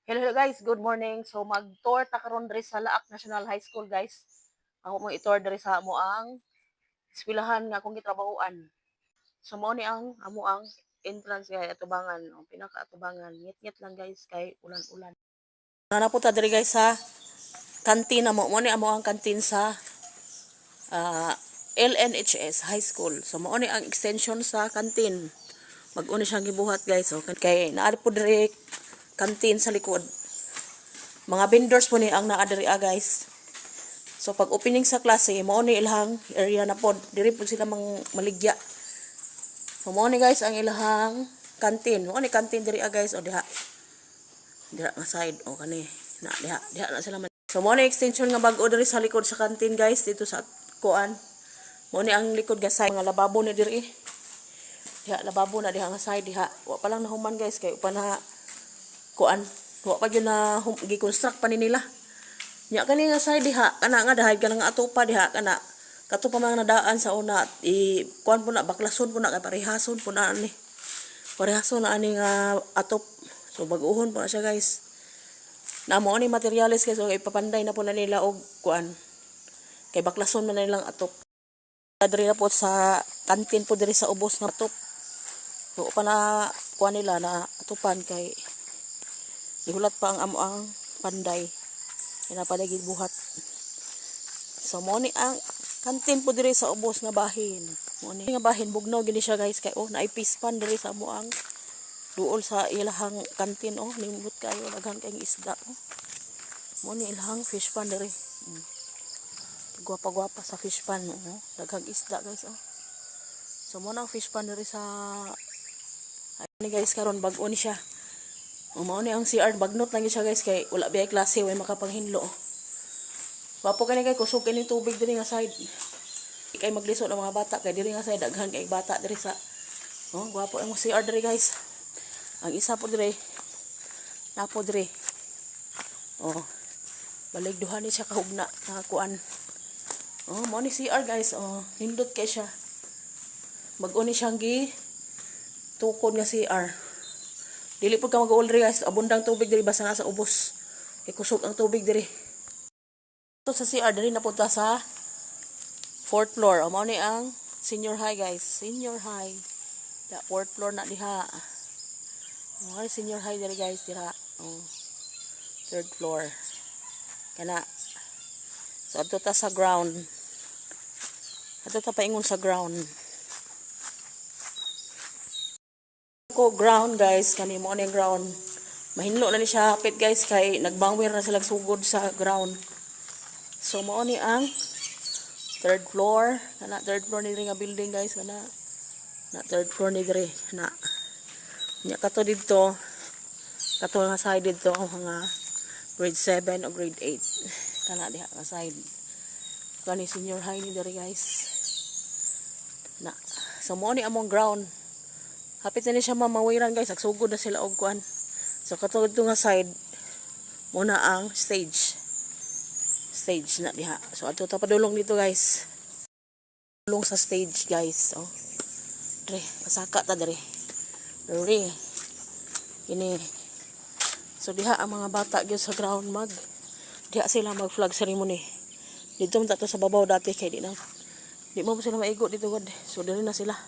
Hello guys, good morning. So mag-tour ta karon diri sa Laak National High School guys. Ako mo i-tour diri sa amo ang eskwelahan nga akong gitrabahoan. So mao ni ang amo ang entrance kay atubangan, ang pinaka-atubangan. Ngit-ngit lang guys kay ulan-ulan. Na po ta diri guys sa kantin mo ni amo ang kantin sa LNHS High School. So mao ni ang extension sa kantin. Mag-uni siyang gibuhat guys. So kay naari po diri kantin sa likod. Mga vendors po ni ang naa diri guys. So pag opening sa klase, mao ni ilahang area na pod. Diri po sila maligya. So mao ni guys ang ilahang kantin. Mao ni kantin diri guys o diha. Diha nga side o kani. Diha na sila man. So mao ni extension nga bag-o diri sa likod sa kantin guys dito sa kuan. Mao ni ang likod nga side nga lababo ni diri. Diha lababo na diha nga side diha. Wa pa lang nahuman guys kay upa na kuan. Wa pa gyud na gi-construct pa ni nila. Nya kani nga side diha kana nga dahay kana nga atupa diha kana kato pa mga nadaan sa una kuan po na baklason po na kay parehason po na ani. Parehason na ani nga atop. So bag-uhon po na siya guys. Na mo ni materials guys so ipapanday na po na nila og kuan. Kay baklason man na nilang atop. Diri na po sa kantin po diri sa ubos nga atop. So pa na kuan nila na atupan kay ihulat pa ang amo ang panday. Pinapadagig buhat. So mo ni ang kantin po diri sa ubos nga bahin. Mo ni nga bahin bugnaw gini siya guys kay naay pispan diri sa amo ang duol sa ilahang kantin limbot kayo daghan kay isda Mo ni ilahang fish pan diri. Gwapa-gwapa sa fish pan daghang isda guys So mo nang fish pan diri sa ni guys karon bag-o ni siya. Mao ni ang CR bagnot lang siya guys kay wala biya klase way makapanghinlo. Wapo kani kay kusog kini tubig diri nga side. Kay magliso ng mga bata kay diri nga side daghan kay bata diri sa gwapo ang CR diri guys. Ang isa po diri napo diri. Baligduhan ni siya kahugna na kuan. Mao ni CR guys nindot kay siya. Bag-o ni siyang gi tukod nga CR. Dili po ka mag-uol diri guys. Abundang tubig diri basta nasa ubos. Ikusog ang tubig diri. Ito sa CR diri napunta sa 4th floor. Mao ni ang senior high guys. Senior high. Da 4th floor na diha. Mao senior high diri guys diha. 3rd floor. Kana. So adto ta sa ground. Adto ta paingon sa ground. Ko ground guys kani mo ni ground mahinlo na ni siya hapit guys kay nagbangwir na sila sugod sa ground. So mo ni ang 3rd floor kana 3rd floor ni diri nga building guys kana na 3rd floor ni diri na nya kato didto kato nga side didto nga grade 7 o grade 8 kana diha nga side kani senior high ni diri guys na. So mo ni among ground hapit na ni siya mamawiran guys agsugod na sila og kuan. So katulad nga side muna ang stage na diha. So ato ta padulong dito guys. Dulong sa stage guys. Dre pasaka ta dre. Dre. Ini. So diha ang mga bata gyud sa ground diha sila mag flag ceremony. Dito man ta sa babaw dati kay di mo sila maigo dito god. So diri na sila.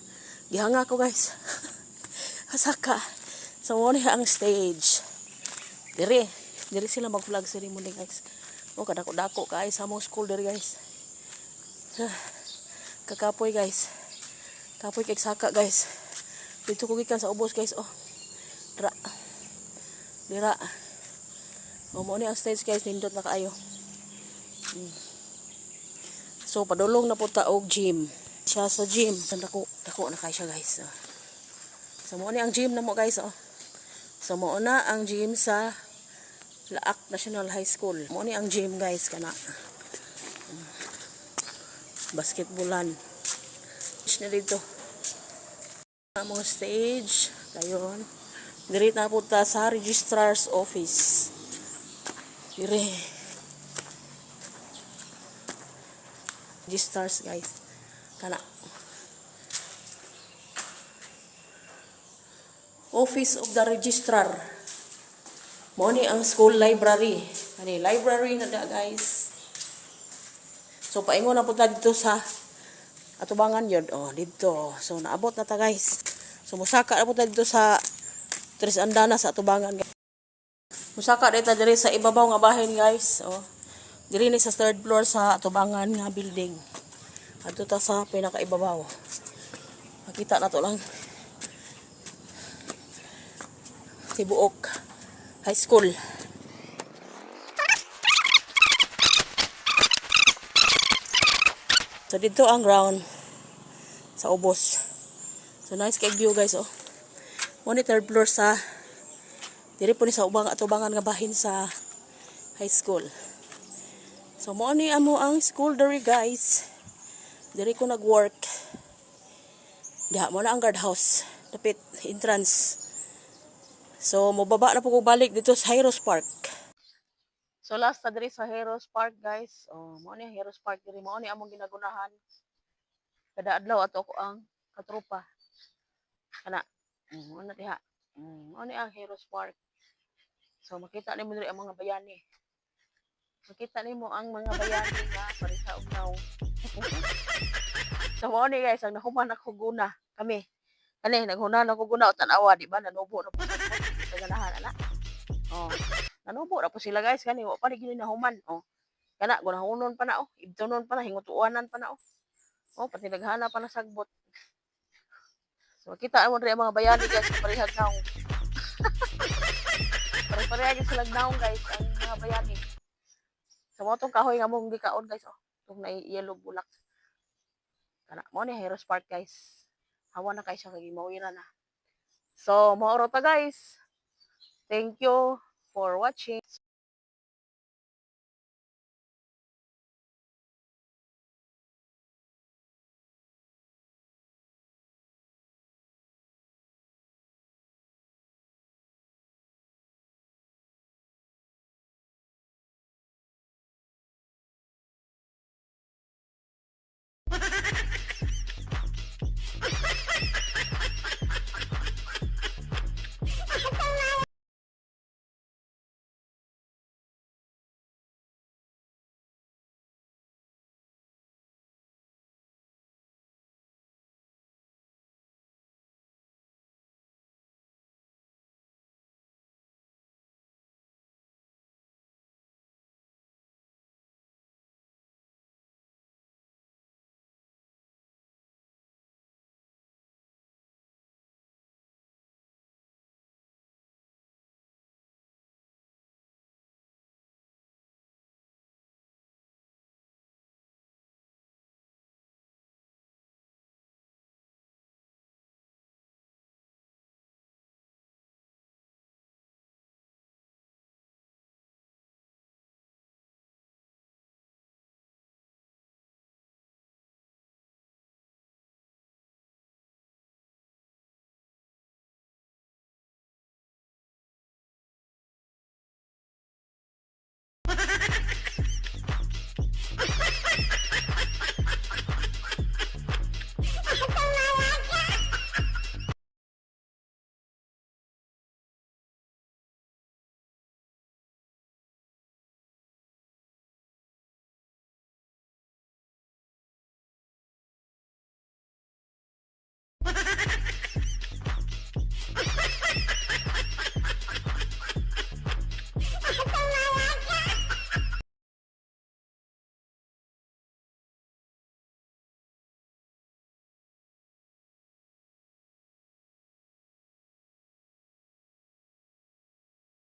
Gihanga ko guys. Pasaka. So mo ni ang stage. Diri sila mag flag ceremony guys. Kadako-dako kay sa among school diri guys. Kakapoy guys. Kapoy kay saka guys. Dito ko gikan sa ubos guys. Dira. Mo ni ang stage guys nindot na kaayo. So padulong na punta og gym. Siya sa gym. Dako na kay siya guys. So mo ni ang gym na mo guys So mo na ang gym sa Laak National High School. Mo ni ang gym guys kana. Basketballan. Na dito. Among stage dayon. Diri na punta sa registrar's office. Diri. Registrars guys. Kana. Office of the Registrar. Mao ni ang school library. Ani library na da guys. So paingon na punta dito sa atubangan yun. Oh, dito. So naabot na ta guys. So musaka na punta dito sa Tres Andana sa atubangan. Musaka dito diri sa ibabaw nga bahin guys. Oh. Diri ni sa third floor sa atubangan nga building. Adto ta sa pinakaibabaw. Makita na to lang. Tibuok High School. So dito ang ground sa ubos. So nice kay view guys oh. Mo ni third floor sa diri po ni sa atubangan nga bahin sa high school. So mo ni amo ang school diri guys. Diri ko nag-work. Diha mo na ang guardhouse. Dapit entrance. So mobaba na po ko balik dito sa Heroes Park. So last na diri sa Heroes Park guys. Oh, mo ni Heroes Park diri mo ni among ginagunahan. Kada adlaw ato ko ang katropa. Kana. Mo na diha. Mo ni ang Heroes Park. So makita nimo diri ang mga bayani. Makita nimo ang mga bayani nga parisa ugnaw. So mo ni guys ang nahuman ako guna kami. Kani naghunan ako guna tan-awa di ba nanubo na po sa ganahan ana. Oh. Nanubo na po sila guys kani wa pa gini nahuman. Oh. Kana gunahonon pa na oh. Ibtonon pa na hingutuanan pa na oh. Oh pati naghana pa na sagbot. So kita mo diri ang mga bayani guys parehag naong. Pare-pareha sila naong guys ang mga bayani. Sa mo tong kahoy nga mong gikaon guys oh. Tong na yellow bulak. Kana mo ni Heroes Park guys. Hawa na kay siya kay mawira na. So, maoro ta guys. Thank you for watching.